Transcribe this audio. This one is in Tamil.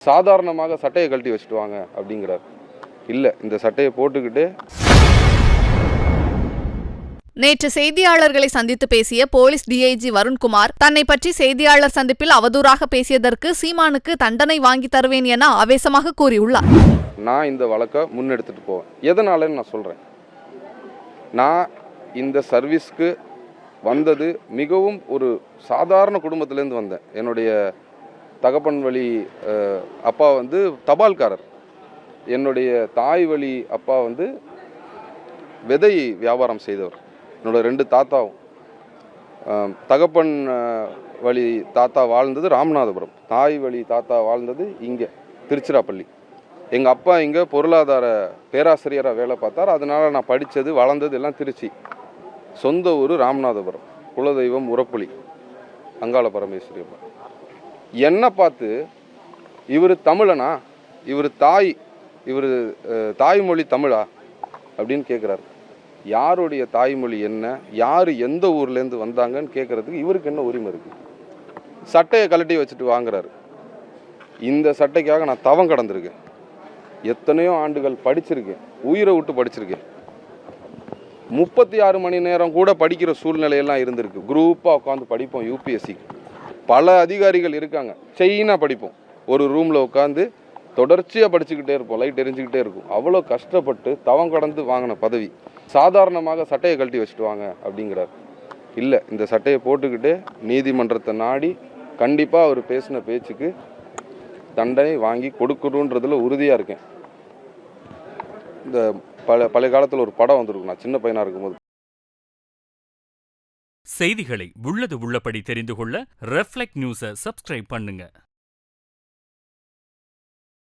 சாதாரணமாக சட்டையை கழட்டி வச்சுட்டு வாங்க அப்படிங்கிறார். இல்லை, இந்த சட்டையை போட்டுக்கிட்டு. நேற்று செய்தியாளர்களை சந்தித்து பேசிய போலீஸ் டிஐஜி வருண்குமார் தன்னை பற்றி செய்தியாளர் சந்திப்பில் அவதூறாக பேசியதற்கு சீமானுக்கு தண்டனை வாங்கி தருவேன் என ஆவேசமாக கூறியுள்ளார். நான் இந்த வழக்கை முன்னெடுத்துட்டு போவேன். எதனாலன்னு நான் சொல்றேன். நான் இந்த சர்வீஸ்க்கு வந்தது மிகவும் ஒரு சாதாரண குடும்பத்திலேருந்து வந்தேன். என்னுடைய தகப்பன் வழி அப்பா வந்து தபால்காரர். என்னுடைய தாய் வழி அப்பா வந்து விதை வியாபாரம் செய்தவர். என்னோட 2 தாத்தாவும். தகப்பன் வழி தாத்தா வாழ்ந்தது ராமநாதபுரம், தாய் வழி தாத்தா வாழ்ந்தது இங்கே திருச்சிராப்பள்ளி. எங்கள் அப்பா இங்கே பொருளாதார பேராசிரியராக வேலை பார்த்தார். அதனால் நான் படித்தது வளர்ந்தது எல்லாம் திருச்சி. சொந்த ஊர் ராமநாதபுரம். குலதெய்வம் உரப்புலி அங்காள பரமேஸ்வரி அப்பா. என்னை பார்த்து இவர் தமிழனா, இவர் தாய்மொழி தமிழா அப்படின்னு கேட்குறாரு. யாருடைய தாய்மொழி என்ன, யார் எந்த ஊர்லேருந்து வந்தாங்கன்னு கேட்குறதுக்கு இவருக்கு என்ன உரிமை இருக்குது? சட்டையை கழட்டி வச்சுட்டு வாங்குறாரு. இந்த சட்டைக்காக நான் தவம் கடந்திருக்கேன். எத்தனையோ ஆண்டுகள் படிச்சிருக்கேன், உயிரை விட்டு படிச்சிருக்கேன். 36 மணி நேரம் கூட படிக்கிற சூழ்நிலையெல்லாம் இருந்திருக்கு. குரூப்பாக உட்காந்து படிப்போம். யூபிஎஸ்சிக்கு பல அதிகாரிகள் இருக்காங்க. செயினாக படிப்போம். ஒரு ரூமில் உட்காந்து தொடர்ச்சியாக படிச்சுக்கிட்டே இருப்போம். லைட் எரிஞ்சுக்கிட்டே இருக்கும். அவ்வளோ கஷ்டப்பட்டு தவம் கடந்து வாங்கின பதவி. சாதாரணமாக சட்டையை கழட்டி வச்சுட்டு வாங்க அப்படிங்கிறார். இல்லை, இந்த சட்டையை போட்டுக்கிட்டு நீதிமன்றத்தை நாடி கண்டிப்பாக அவர் பேசின பேச்சுக்கு தண்டனை வாங்கி கொடுக்கணுன்றதுல உறுதியாக இருக்கேன். இந்த பழைய காலத்தில் ஒரு படம் வந்திருக்கும், நான் சின்ன பையனாக இருக்கும்போது. செய்திகளை உள்ளது உள்ளபடி தெரிந்து கொள்ள ரெஃப்ளெக்ட் நியூஸை சப்ஸ்கிரைப் பண்ணுங்க.